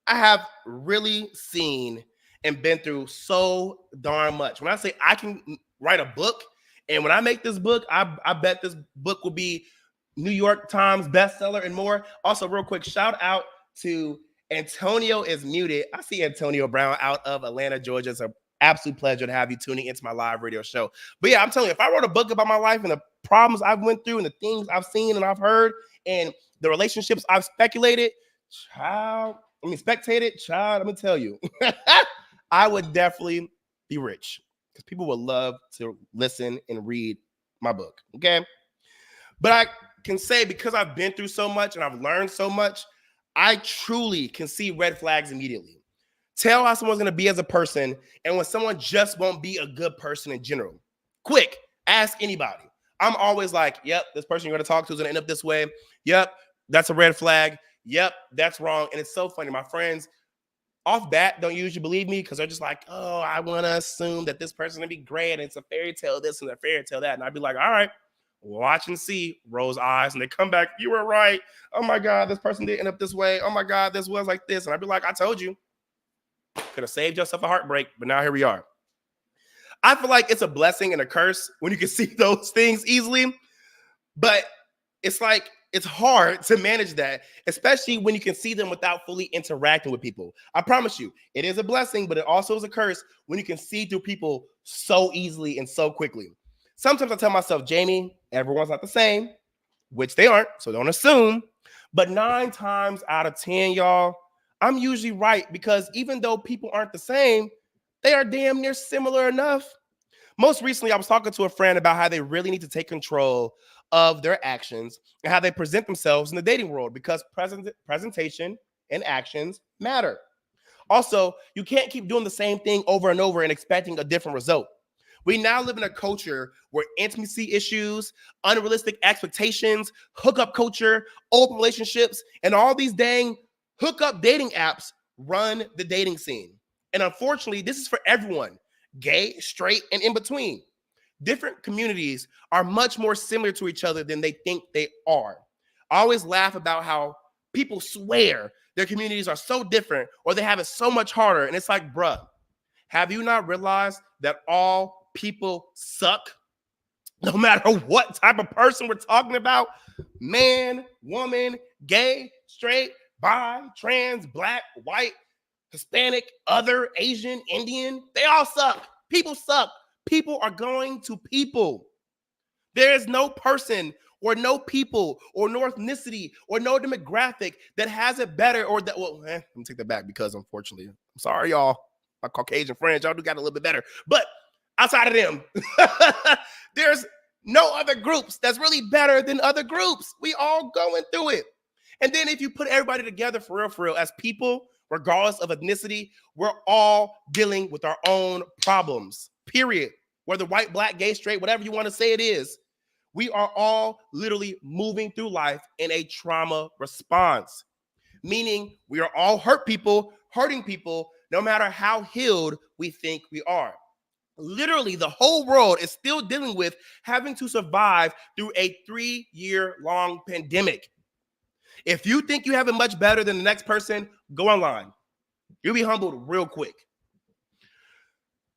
I have really seen and been through so darn much. When I say I can write a book, and when I make this book, I bet this book will be New York Times bestseller and more. Also, real quick, shout out to Antonio is Muted. I see Antonio Brown out of Atlanta, Georgia. It's an absolute pleasure to have you tuning into my live radio show. But yeah, I'm telling you, if I wrote a book about my life and the problems I've went through and the things I've seen and I've heard and the relationships I've speculated, spectated, let me tell you, I would definitely be rich because people would love to listen and read my book, okay? But I can say because I've been through so much and I've learned so much, I truly can see red flags immediately. Tell how someone's going to be as a person and when someone just won't be a good person in general. Quick, ask anybody. I'm always like, yep, this person you're going to talk to is going to end up this way. Yep, that's a red flag. Yep, that's wrong. And it's so funny. My friends off bat don't usually believe me because they're just like, oh, I want to assume that this person's going to be great and it's a fairy tale this and a fairy tale that. And I'd be like, all right. Watch and see, Rose eyes, and they come back. You were right. Oh my God, this person did end up this way. Oh my God, this was like this. And I'd be like, I told you. Could have saved yourself a heartbreak, but now here we are. I feel like it's a blessing and a curse when you can see those things easily. But it's like, it's hard to manage that, especially when you can see them without fully interacting with people. I promise you, it is a blessing, but it also is a curse when you can see through people so easily and so quickly. Sometimes I tell myself, Jamie, everyone's not the same, which they aren't, so don't assume. But 9 times out of 10, y'all, I'm usually right because even though people aren't the same, they are damn near similar enough. Most recently, I was talking to a friend about how they really need to take control of their actions and how they present themselves in the dating world because presentation and actions matter. Also, you can't keep doing the same thing over and over and expecting a different result. We now live in a culture where intimacy issues, unrealistic expectations, hookup culture, open relationships, and all these dang hookup dating apps run the dating scene. And unfortunately, this is for everyone, gay, straight, and in between. Different communities are much more similar to each other than they think they are. I always laugh about how people swear their communities are so different or they have it so much harder. And it's like, bruh, have you not realized that all people suck? No matter what type of person we're talking about, man, woman, gay, straight, bi, trans, black, white, Hispanic, other, Asian, Indian, they all suck. People suck. People are going to people. There is no person or no people or no ethnicity or no demographic that has it better or that, well, let me take that back because unfortunately, I'm sorry, y'all. My Caucasian friends, y'all do got a little bit better. But outside of them, there's no other groups that's really better than other groups. We all going through it. And then if you put everybody together for real, as people, regardless of ethnicity, we're all dealing with our own problems, period. Whether white, black, gay, straight, whatever you want to say it is, we are all literally moving through life in a trauma response, meaning we are all hurting people, no matter how healed we think we are. Literally, the whole world is still dealing with having to survive through a 3-year-long pandemic. If you think you have it much better than the next person, go online. You'll be humbled real quick.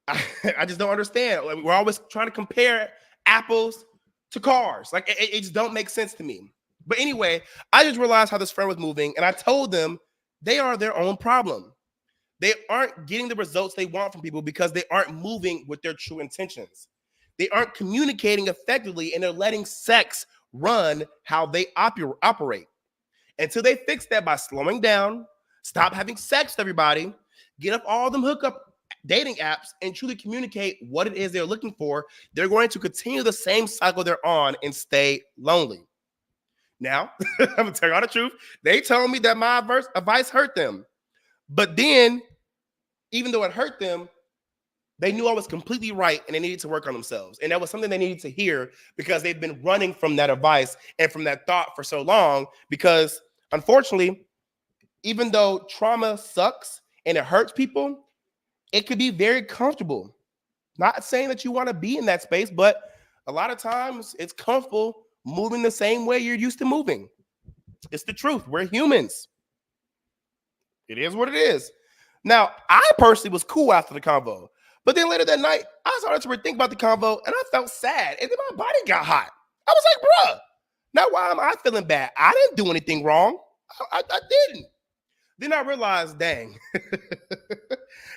I just don't understand. Like, we're always trying to compare apples to cars. Like, it just don't make sense to me. But anyway, I just realized how this friend was moving, and I told them they are their own problem. They aren't getting the results they want from people because they aren't moving with their true intentions. They aren't communicating effectively, and they're letting sex run how they operate. Until they fix that by slowing down, stop having sex with everybody, get off all them hookup dating apps, and truly communicate what it is they're looking for, they're going to continue the same cycle they're on and stay lonely. Now, I'm going to tell you all the truth. They told me that my advice hurt them. But then, even though it hurt them, they knew I was completely right and they needed to work on themselves. And that was something they needed to hear because they've been running from that advice and from that thought for so long. Because unfortunately, even though trauma sucks and it hurts people, it could be very comfortable. Not saying that you want to be in that space, but a lot of times it's comfortable moving the same way you're used to moving. It's the truth. We're humans. It is what it is. Now, I personally was cool after the convo, but then later that night, I started to rethink about the convo and I felt sad. And then my body got hot. I was like, bruh, Now, why am I feeling bad? I didn't do anything wrong. I didn't. Then I realized, dang,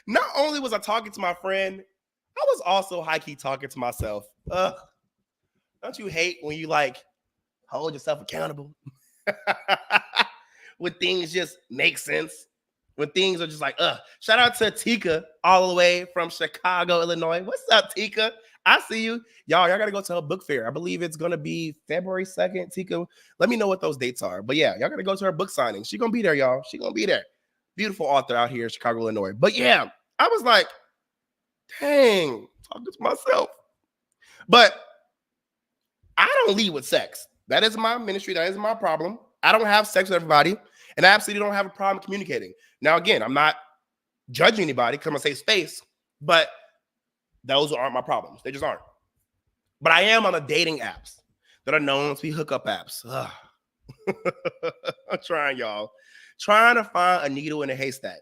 not only was I talking to my friend, I was also high-key talking to myself. Don't you hate when you like hold yourself accountable? When things just make sense? When things are just like, shout out to Tika all the way from Chicago, Illinois. What's up, Tika? I see you. Y'all got to go to her book fair. I believe it's going to be February 2nd. Tika, let me know what those dates are. But yeah, y'all got to go to her book signing. She's going to be there, y'all. She's going to be there. Beautiful author out here in Chicago, Illinois. But yeah, I was like, dang, talking to myself. But I don't lead with sex. That is my ministry. That is my problem. I don't have sex with everybody. And I absolutely don't have a problem communicating. Now, again, I'm not judging anybody because I'm going to say space. But those aren't my problems. They just aren't. But I am on the dating apps that are known to be hookup apps. I'm trying, y'all. Trying to find a needle in a haystack.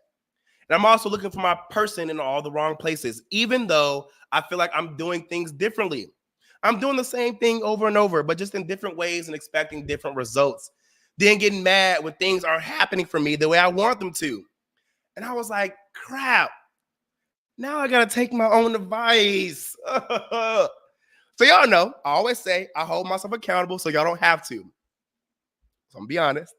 And I'm also looking for my person in all the wrong places, even though I feel like I'm doing things differently. I'm doing the same thing over and over, but just in different ways and expecting different results. Then getting mad when things aren't happening for me the way I want them to. And I was like, crap. Now I got to take my own advice. So y'all know, I always say I hold myself accountable so y'all don't have to. So I'm going to be honest.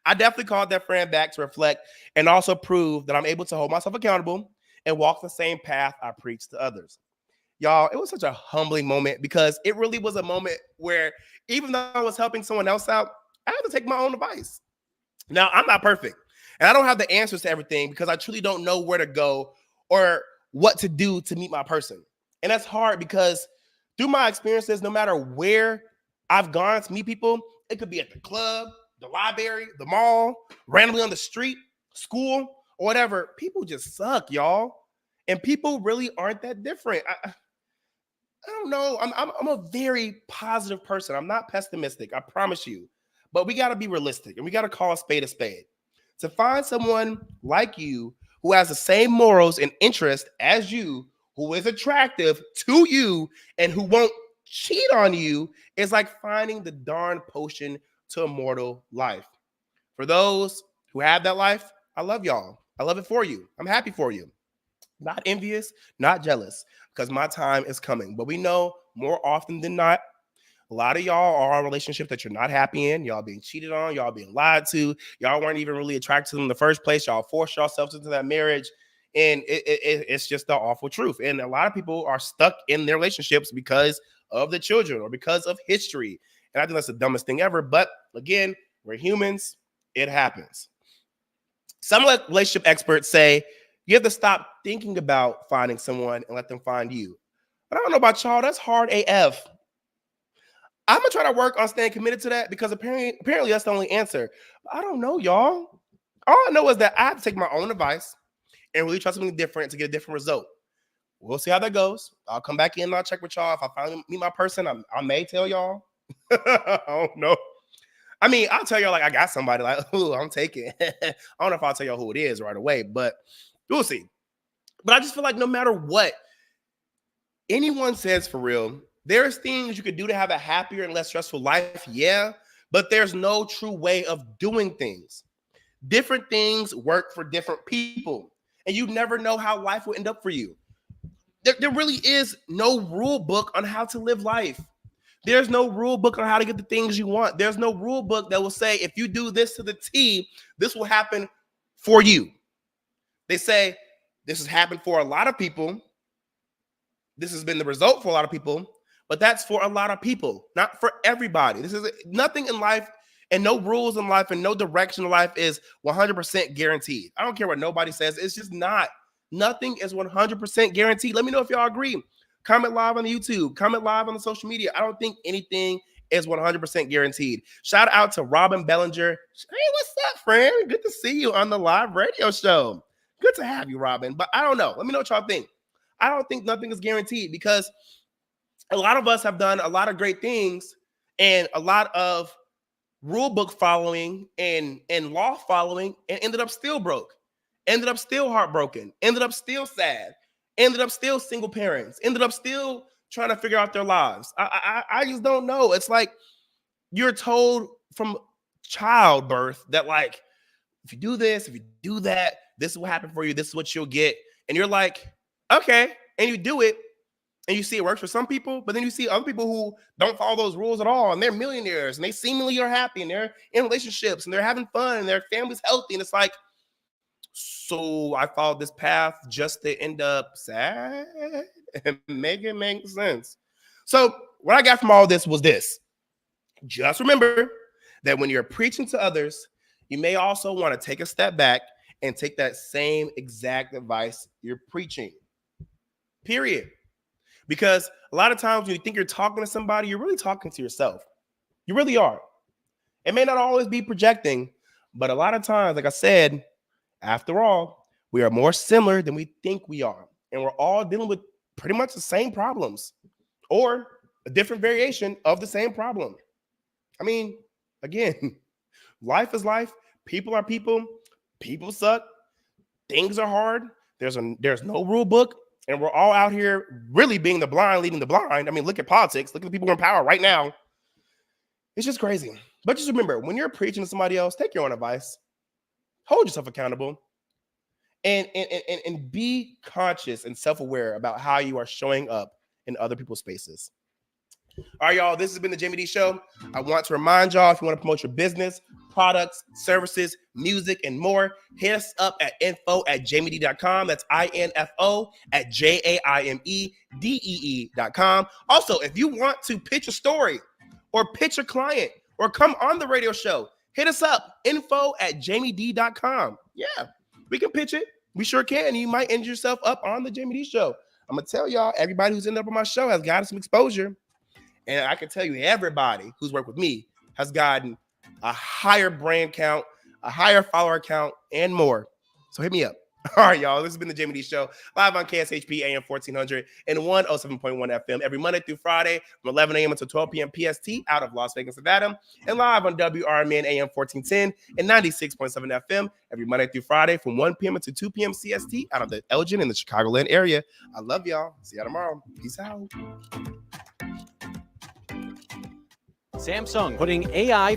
I definitely called that friend back to reflect and also prove that I'm able to hold myself accountable and walk the same path I preach to others. Y'all, it was such a humbling moment because it really was a moment where even though I was helping someone else out, I had to take my own advice. Now, I'm not perfect, and I don't have the answers to everything because I truly don't know where to go or what to do to meet my person. And that's hard because through my experiences, no matter where I've gone to meet people, it could be at the club, the library, the mall, randomly on the street, school, or whatever. People just suck, y'all. And people really aren't that different. I don't know. I'm a very positive person. I'm not pessimistic. I promise you. But we got to be realistic and we got to call a spade a spade. To find someone like you who has the same morals and interests as you, who is attractive to you and who won't cheat on you is like finding the darn potion to immortal life. For those who have that life, I love y'all. I love it for you. I'm happy for you. Not envious, not jealous, because my time is coming. But we know more often than not, a lot of y'all are in relationships that you're not happy in. Y'all being cheated on. Y'all being lied to. Y'all weren't even really attracted to them in the first place. Y'all forced yourselves into that marriage. And it's just the awful truth. And a lot of people are stuck in their relationships because of the children or because of history. And I think that's the dumbest thing ever. But again, we're humans. It happens. Some relationship experts say you have to stop thinking about finding someone and let them find you. But I don't know about y'all. That's hard AF. I'm going to try to work on staying committed to that because apparently that's the only answer. I don't know, y'all. All I know is that I have to take my own advice and really try something different to get a different result. We'll see how that goes. I'll come back in and I'll check with y'all. If I finally meet my person, I may tell y'all. I don't know. I mean, I'll tell y'all like I got somebody like, ooh, I'm taking. I don't know if I'll tell y'all who it is right away, but we'll see. But I just feel like no matter what anyone says for real, there's things you could do to have a happier and less stressful life, yeah, but there's no true way of doing things. Different things work for different people, and you never know how life will end up for you. There really is no rule book on how to live life. There's no rule book on how to get the things you want. There's no rule book that will say, if you do this to the T, this will happen for you. They say this has happened for a lot of people. This has been the result for a lot of people, but that's for a lot of people, not for everybody. This is nothing in life and no rules in life and no direction in life is 100% guaranteed. I don't care what nobody says. It's just not. Nothing is 100% guaranteed. Let me know if y'all agree. Comment live on the YouTube. Comment live on the social media. I don't think anything is 100% guaranteed. Shout out to Robin Bellinger. Hey, what's up, friend? Good to see you on the live radio show. Good to have you, Robin. But I don't know. Let me know what y'all think. I don't think nothing is guaranteed because a lot of us have done a lot of great things and a lot of rule book following and law following and ended up still broke, ended up still heartbroken, ended up still sad, ended up still single parents, ended up still trying to figure out their lives. I just don't know. It's like you're told from childbirth that, like, if you do this, if you do that, this will happen for you. This is what you'll get. And you're like, okay. And you do it. And you see it works for some people, but then you see other people who don't follow those rules at all. And they're millionaires and they seemingly are happy and they're in relationships and they're having fun and their family's healthy. And it's like, so I followed this path just to end up sad and make it make sense. So what I got from all this was this. Just remember that when you're preaching to others, you may also want to take a step back and take that same exact advice you're preaching. Period. Because a lot of times when you think you're talking to somebody, you're really talking to yourself. You really are. It may not always be projecting, but a lot of times, like I said, after all, we are more similar than we think we are. And we're all dealing with pretty much the same problems or a different variation of the same problem. I mean, again, life is life. People are people. People suck. Things are hard. There's no rule book. And we're all out here really being the blind, leading the blind. I mean, look at politics. Look at the people who are in power right now. It's just crazy. But just remember, when you're preaching to somebody else, take your own advice. Hold yourself accountable. And be conscious and self-aware about how you are showing up in other people's spaces. All right, y'all, this has been the Jaime Dee Show. I want to remind y'all, if you want to promote your business, products, services, music, and more, hit us up at info@jaimedee.com. That's info@JAIMEDEE.com. Also, if you want to pitch a story or pitch a client or come on the radio show, hit us up, info@jaimedee.com. Yeah, we can pitch it. We sure can. You might end yourself up on the Jaime Dee Show. I'm going to tell y'all, everybody who's ended up on my show has gotten some exposure. And I can tell you, everybody who's worked with me has gotten a higher brand count, a higher follower count, and more. So hit me up. All right, y'all. This has been the Jaime Dee Show, live on KSHP AM 1400 and 107.1 FM every Monday through Friday from 11 a.m. until 12 p.m. PST out of Las Vegas, Nevada, and live on WRMN AM 1410 and 96.7 FM every Monday through Friday from 1 p.m. until 2 p.m. CST out of the Elgin and the Chicagoland area. I love y'all. See y'all tomorrow. Peace out. Samsung putting AI